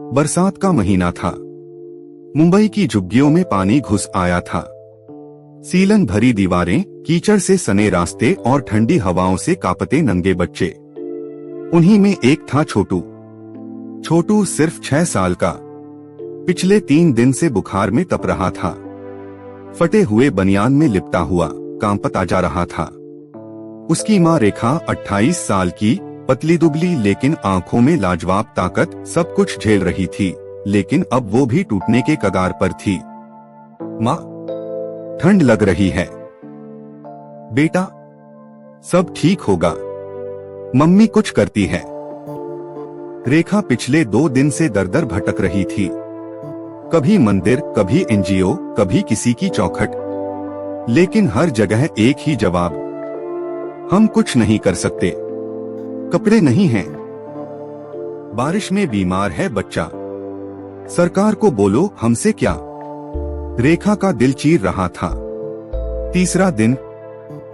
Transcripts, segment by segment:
बरसात का महीना था। मुंबई की झुग्गियों में पानी घुस आया था। सीलन भरी दीवारें, कीचड़ से सने रास्ते और ठंडी हवाओं से कांपते नंगे बच्चे। उन्हीं में एक था छोटू। छोटू सिर्फ 6 साल का। पिछले 3 दिन से बुखार में तप रहा था। फटे हुए बनियान में लिपटा हुआ कांपता जा रहा था। उसकी माँ रेखा 28 साल की, पतली दुबली लेकिन आंखों में लाजवाब ताकत, सब कुछ झेल रही थी, लेकिन अब वो भी टूटने के कगार पर थी। माँ, ठंड लग रही है। बेटा, सब ठीक होगा, मम्मी कुछ करती है। रेखा पिछले 2 दिन से दर-दर भटक रही थी। कभी मंदिर, कभी एनजीओ, कभी किसी की चौखट, लेकिन हर जगह एक ही जवाब, हम कुछ नहीं कर सकते, कपड़े नहीं हैं, बारिश में बीमार है बच्चा, सरकार को बोलो, हमसे क्या। रेखा का दिल चीर रहा था। तीसरा दिन,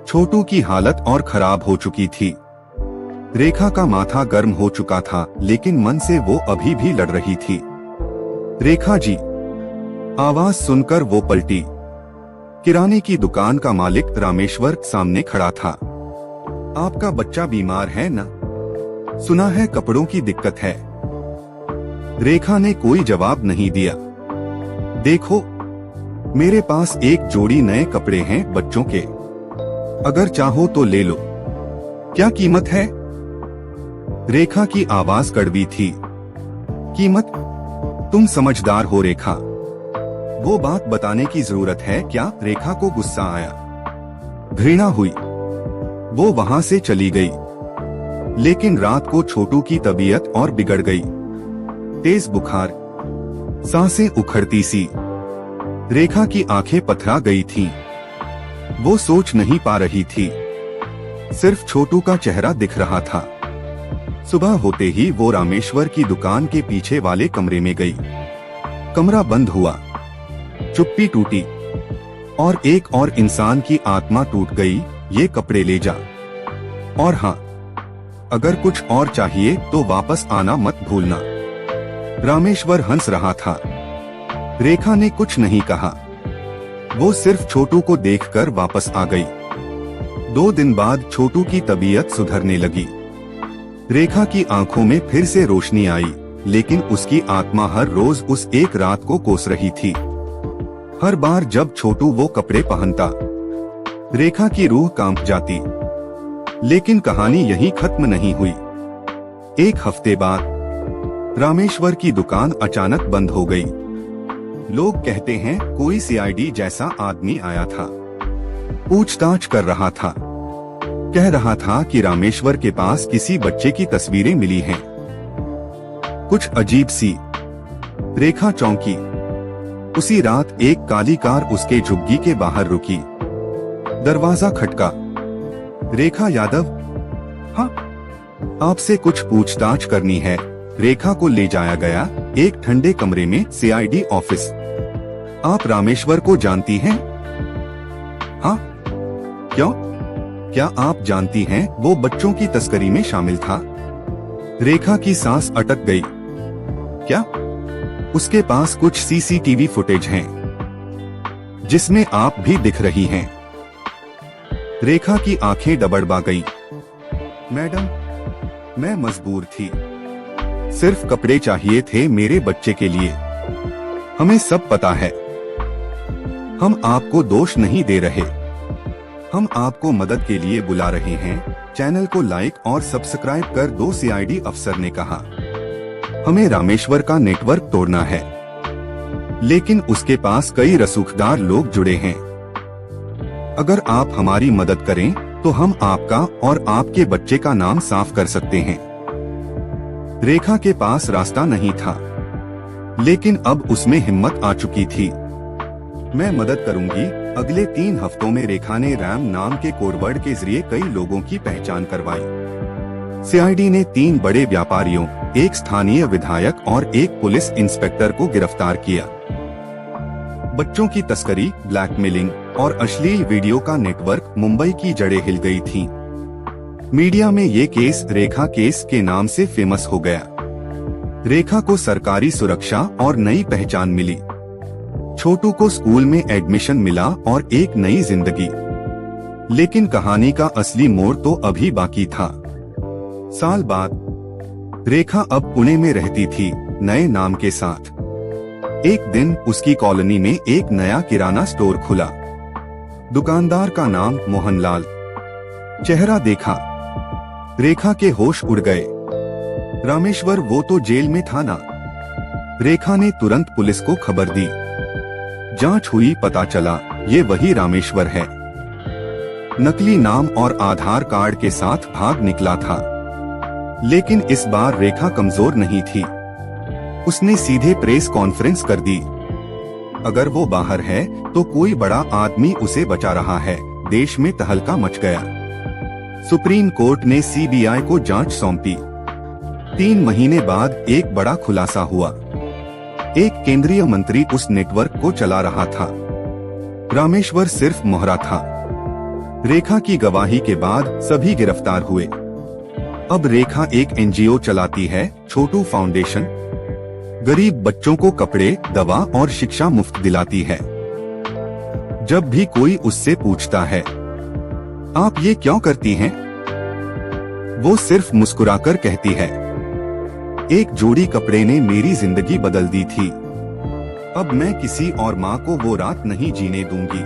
छोटू की हालत और खराब हो चुकी थी। रेखा का माथा गर्म हो चुका था, लेकिन मन से वो अभी भी लड़ रही थी। रेखा जी, आवाज सुनकर वो पलटी। किराने की दुकान का मालिक रामेश्वर सामने खड़ा था। आपका बच्चा बीमार है ना? सुना है कपड़ों की दिक्कत है। रेखा ने कोई जवाब नहीं दिया। देखो, मेरे पास एक जोड़ी नए कपड़े हैं बच्चों के, अगर चाहो तो ले लो। क्या कीमत है? रेखा की आवाज कड़वी थी। कीमत? तुम समझदार हो रेखा, वो बात बताने की जरूरत है क्या? रेखा को गुस्सा आया, घृणा हुई। वो वहां से चली गई। लेकिन रात को छोटू की तबीयत और बिगड़ गई। तेज बुखार, सांसें उखड़ती सी। रेखा की आंखें पथरा गई थीं। वो सोच नहीं पा रही थी, सिर्फ छोटू का चेहरा दिख रहा था। सुबह होते ही वो रामेश्वर की दुकान के पीछे वाले कमरे में गई। कमरा बंद हुआ, चुप्पी टूटी, और एक और इंसान की आत्मा टूट गई। ये कपड़े ले जा, और हाँ, अगर कुछ और चाहिए तो वापस आना मत भूलना। रामेश्वर हंस रहा था। रेखा ने कुछ नहीं कहा। वो सिर्फ छोटू को देखकर वापस आ गई। 2 दिन बाद छोटू की तबीयत सुधरने लगी। रेखा की आंखों में फिर से रोशनी आई, लेकिन उसकी आत्मा हर रोज उस एक रात को कोस रही थी। हर बार जब छोटू वो कपड़े पहनता, रेखा की रूह कांप जाती। लेकिन कहानी यहीं खत्म नहीं हुई। 1 हफ्ते बाद रामेश्वर की दुकान अचानक बंद हो गई। लोग कहते हैं कोई सीआईडी जैसा आदमी आया था, पूछताछ कर रहा था, कह रहा था कि रामेश्वर के पास किसी बच्चे की तस्वीरें मिली हैं। कुछ अजीब सी। रेखा चौंकी। उसी रात एक काली कार उसके झुग्गी के बाहर रुकी। दरवाजा खटका। रेखा यादव? हाँ, आपसे कुछ पूछताछ करनी है। रेखा को ले जाया गया एक ठंडे कमरे में सीआईडी ऑफिस। आप रामेश्वर को जानती हैं? हाँ। क्यों? क्या आप जानती हैं वो बच्चों की तस्करी में शामिल था? रेखा की सांस अटक गई। क्या? उसके पास कुछ सीसीटीवी फुटेज हैं, जिसमें आप भी दिख रही हैं। रेखा की आंखें डबडबा गईं। मैडम, मैं मजबूर थी। सिर्फ कपड़े चाहिए थे मेरे बच्चे के लिए। हमें सब पता है। हम आपको दोष नहीं दे रहे, हम आपको मदद के लिए बुला रहे हैं। चैनल को लाइक और सब्सक्राइब कर दो। सीआईडी अफसर ने कहा, हमें रामेश्वर का नेटवर्क तोड़ना है, लेकिन उसके पास कई रसूखदार लोग जुड़े हैं। अगर आप हमारी मदद करें तो हम आपका और आपके बच्चे का नाम साफ कर सकते हैं। रेखा के पास रास्ता नहीं था, लेकिन अब उसमें हिम्मत आ चुकी थी। मैं मदद करूंगी। अगले 3 हफ्तों में रेखा ने रैम नाम के कोडवर्ड के जरिए कई लोगों की पहचान करवाई। सीआईडी ने 3 बड़े व्यापारियों, एक स्थानीय विधायक और एक पुलिस इंस्पेक्टर को गिरफ्तार किया। बच्चों की तस्करी, ब्लैकमेलिंग और अश्लील वीडियो का नेटवर्क मुंबई की जड़ें हिल गई थीं। मीडिया में ये केस रेखा केस के नाम से फेमस हो गया। रेखा को सरकारी सुरक्षा और नई पहचान मिली। छोटू को स्कूल में एडमिशन मिला और एक नई जिंदगी। लेकिन कहानी का असली मोड़ तो अभी बाकी था। साल बाद रेखा अब पुणे में रहती थी, नए नाम के साथ। एक दिन उसकी कॉलोनी में एक नया किराना स्टोर खुला। दुकानदार का नाम मोहनलाल। चेहरा देखा, रेखा के होश उड़ गए। रामेश्वर वो तो जेल में था ना। रेखा ने तुरंत पुलिस को खबर दी। जांच हुई, पता चला ये वही रामेश्वर है। नकली नाम और आधार कार्ड के साथ भाग निकला था। लेकिन इस बार रेखा कमजोर नहीं थी। उसने सीधे प्रेस कॉन्फ्रेंस कर दी। अगर वो बाहर है तो कोई बड़ा आदमी उसे बचा रहा है। देश में तहलका मच गया। सुप्रीम कोर्ट ने सीबीआई को जांच सौंपी। 3 महीने बाद एक बड़ा खुलासा हुआ। एक केंद्रीय मंत्री उस नेटवर्क को चला रहा था। रामेश्वर सिर्फ मोहरा था। रेखा की गवाही के बाद सभी गिरफ्तार हुए। अब रेखा एक एनजीओ चलाती है, छोटू फाउंडेशन। गरीब बच्चों को कपड़े, दवा और शिक्षा मुफ्त दिलाती है। जब भी कोई उससे पूछता है, आप ये क्यों करती हैं? वो सिर्फ मुस्कुराकर कहती है, एक जोड़ी कपड़े ने मेरी जिंदगी बदल दी थी। अब मैं किसी और माँ को वो रात नहीं जीने दूंगी।